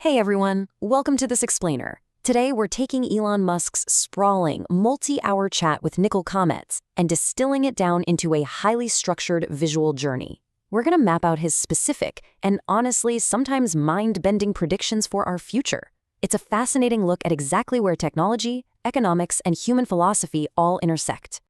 Hey everyone, welcome to This Explainer. Today we're taking Elon Musk's sprawling, multi-hour chat with nickel comets and distilling it down into a highly structured visual journey. We're going to map out his specific and honestly sometimes mind-bending predictions for our future. It's a fascinating look at exactly where technology, economics, and human philosophy all intersect.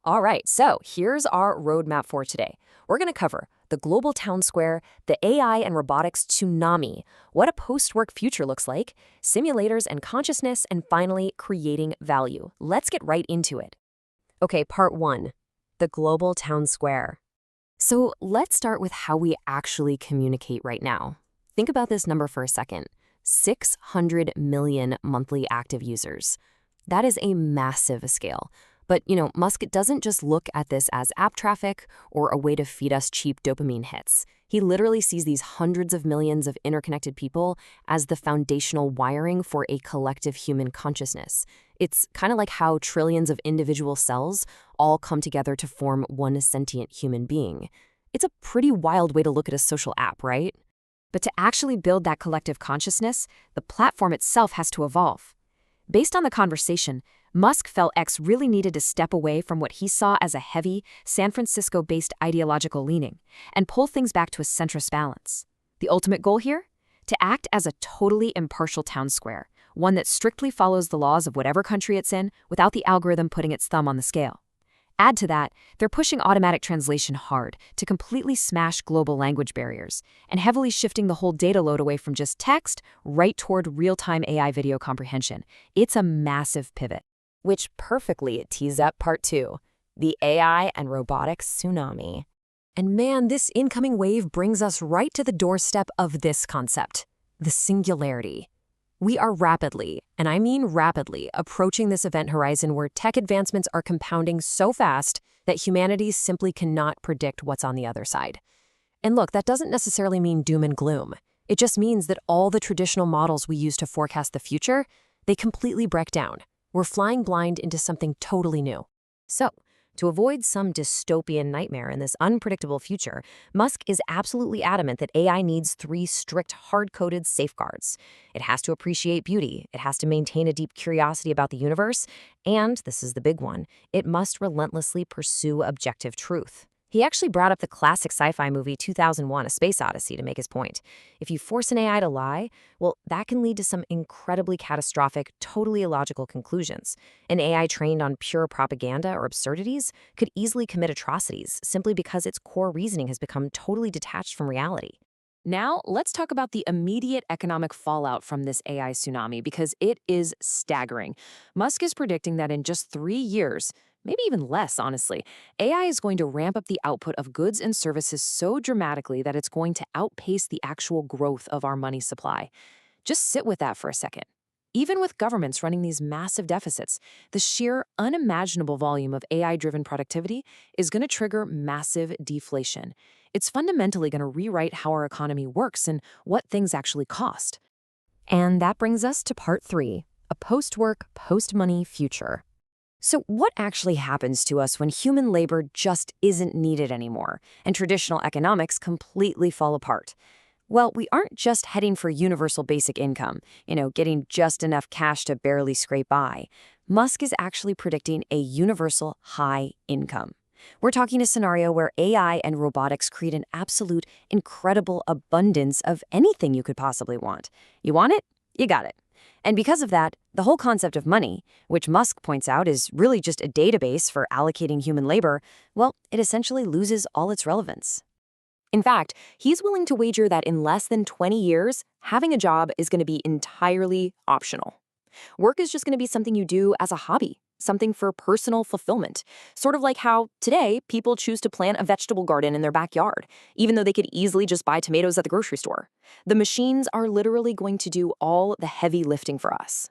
All right, so here's our roadmap for today. We're going to cover the global town square, the AI and robotics tsunami, what a post-work future looks like, simulators and consciousness, and finally, creating value. Let's get right into it. Okay, part 1, the global town square. So let's start with how we actually communicate right now. Think about this number for a second. 600 million monthly active users. That is a massive scale. But, Musk doesn't just look at this as app traffic or a way to feed us cheap dopamine hits. He literally sees these hundreds of millions of interconnected people as the foundational wiring for a collective human consciousness. It's kind of like how trillions of individual cells all come together to form one sentient human being. It's a pretty wild way to look at a social app, right? But to actually build that collective consciousness, the platform itself has to evolve. Based on the conversation, Musk felt X really needed to step away from what he saw as a heavy, San Francisco-based ideological leaning and pull things back to a centrist balance. The ultimate goal here? To act as a totally impartial town square, one that strictly follows the laws of whatever country it's in without the algorithm putting its thumb on the scale. Add to that, they're pushing automatic translation hard to completely smash global language barriers and heavily shifting the whole data load away from just text right toward real-time AI video comprehension. It's a massive pivot. Which perfectly tees up part 2, the AI and robotics tsunami. And man, this incoming wave brings us right to the doorstep of this concept, the singularity. We are rapidly, and I mean rapidly, approaching this event horizon where tech advancements are compounding so fast that humanity simply cannot predict what's on the other side. And look, that doesn't necessarily mean doom and gloom. It just means that all the traditional models we use to forecast the future, they completely break down. We're flying blind into something totally new. So, to avoid some dystopian nightmare in this unpredictable future, Musk is absolutely adamant that AI needs 3 strict, hard-coded safeguards. It has to appreciate beauty, it has to maintain a deep curiosity about the universe, and, this is the big one, it must relentlessly pursue objective truth. He actually brought up the classic sci-fi movie 2001: A Space Odyssey to make his point. If you force an AI to lie, well, that can lead to some incredibly catastrophic, totally illogical conclusions. An AI trained on pure propaganda or absurdities could easily commit atrocities simply because its core reasoning has become totally detached from reality. Now, let's talk about the immediate economic fallout from this AI tsunami because it is staggering. Musk is predicting that in just 3 years, maybe even less, honestly, AI is going to ramp up the output of goods and services so dramatically that it's going to outpace the actual growth of our money supply. Just sit with that for a second. Even with governments running these massive deficits, the sheer unimaginable volume of AI-driven productivity is going to trigger massive deflation. It's fundamentally going to rewrite how our economy works and what things actually cost. And that brings us to part 3, a post-work, post-money future. So what actually happens to us when human labor just isn't needed anymore and traditional economics completely fall apart? Well, we aren't just heading for universal basic income, getting just enough cash to barely scrape by. Musk is actually predicting a universal high income. We're talking a scenario where AI and robotics create an absolute incredible abundance of anything you could possibly want. You want it? You got it. And because of that, the whole concept of money, which Musk points out is really just a database for allocating human labor, well, it essentially loses all its relevance. In fact, he's willing to wager that in less than 20 years, having a job is going to be entirely optional. Work is just going to be something you do as a hobby, something for personal fulfillment. Sort of like how today people choose to plant a vegetable garden in their backyard, even though they could easily just buy tomatoes at the grocery store. The machines are literally going to do all the heavy lifting for us.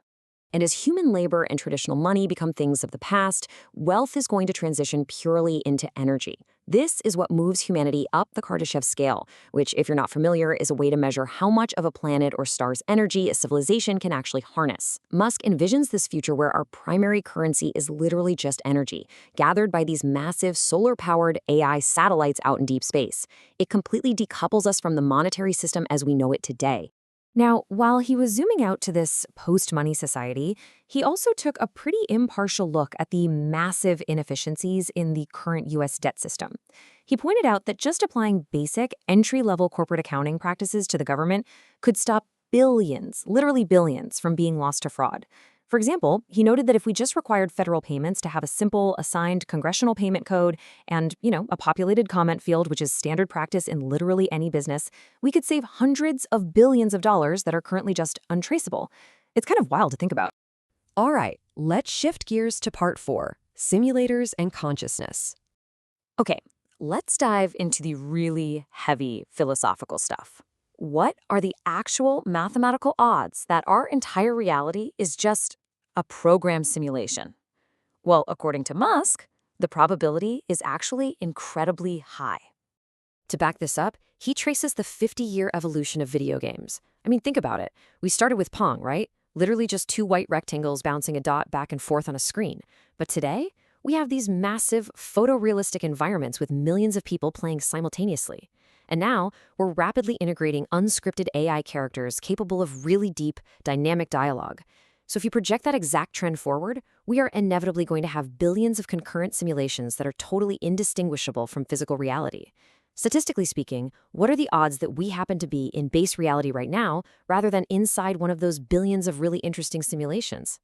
And as human labor and traditional money become things of the past, wealth is going to transition purely into energy. This is what moves humanity up the Kardashev scale, which, if you're not familiar, is a way to measure how much of a planet or star's energy a civilization can actually harness. Musk envisions this future where our primary currency is literally just energy, gathered by these massive solar-powered AI satellites out in deep space. It completely decouples us from the monetary system as we know it today. Now, while he was zooming out to this post-money society, he also took a pretty impartial look at the massive inefficiencies in the current U.S. debt system. He pointed out that just applying basic, entry-level corporate accounting practices to the government could stop billions, literally billions, from being lost to fraud. For example, he noted that if we just required federal payments to have a simple assigned congressional payment code and, a populated comment field, which is standard practice in literally any business, we could save hundreds of billions of dollars that are currently just untraceable. It's kind of wild to think about. All right, let's shift gears to part 4, simulators and consciousness. Okay, let's dive into the really heavy philosophical stuff. What are the actual mathematical odds that our entire reality is just a program simulation? Well, according to Musk, the probability is actually incredibly high. To back this up, he traces the 50-year evolution of video games. I mean, think about it. We started with Pong, right? Literally just 2 white rectangles bouncing a dot back and forth on a screen. But today, we have these massive, photorealistic environments with millions of people playing simultaneously. And now, we're rapidly integrating unscripted AI characters capable of really deep, dynamic dialogue. So if you project that exact trend forward, we are inevitably going to have billions of concurrent simulations that are totally indistinguishable from physical reality. Statistically speaking, what are the odds that we happen to be in base reality right now rather than inside one of those billions of really interesting simulations?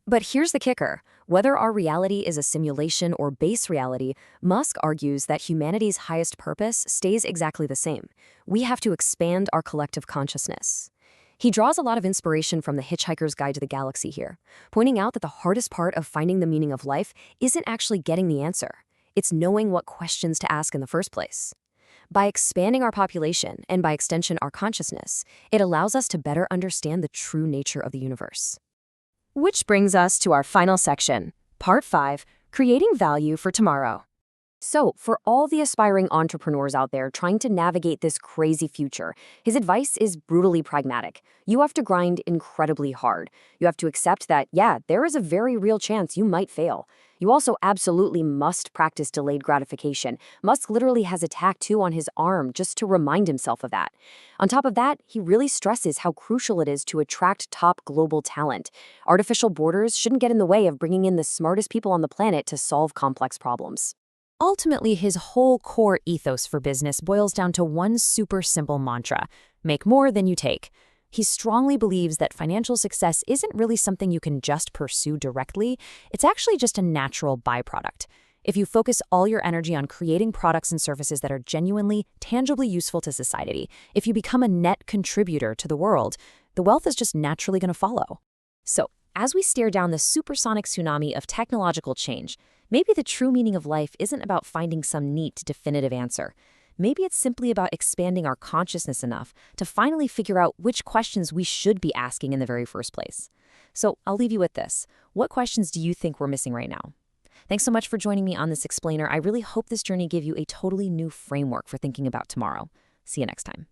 But here's the kicker. Whether our reality is a simulation or base reality, Musk argues that humanity's highest purpose stays exactly the same. We have to expand our collective consciousness. He draws a lot of inspiration from The Hitchhiker's Guide to the Galaxy here, pointing out that the hardest part of finding the meaning of life isn't actually getting the answer. It's knowing what questions to ask in the first place. By expanding our population, and by extension our consciousness, it allows us to better understand the true nature of the universe. Which brings us to our final section, Part 5, Creating Value for Tomorrow. So, for all the aspiring entrepreneurs out there trying to navigate this crazy future, his advice is brutally pragmatic. You have to grind incredibly hard. You have to accept that, there is a very real chance you might fail. You also absolutely must practice delayed gratification. Musk literally has a tattoo on his arm just to remind himself of that. On top of that, he really stresses how crucial it is to attract top global talent. Artificial borders shouldn't get in the way of bringing in the smartest people on the planet to solve complex problems. Ultimately, his whole core ethos for business boils down to one super simple mantra: make more than you take. He strongly believes that financial success isn't really something you can just pursue directly. It's actually just a natural byproduct. If you focus all your energy on creating products and services that are genuinely, tangibly useful to society, if you become a net contributor to the world, the wealth is just naturally going to follow. So, as we stare down the supersonic tsunami of technological change, maybe the true meaning of life isn't about finding some neat, definitive answer. Maybe it's simply about expanding our consciousness enough to finally figure out which questions we should be asking in the very first place. So I'll leave you with this. What questions do you think we're missing right now? Thanks so much for joining me on this explainer. I really hope this journey gave you a totally new framework for thinking about tomorrow. See you next time.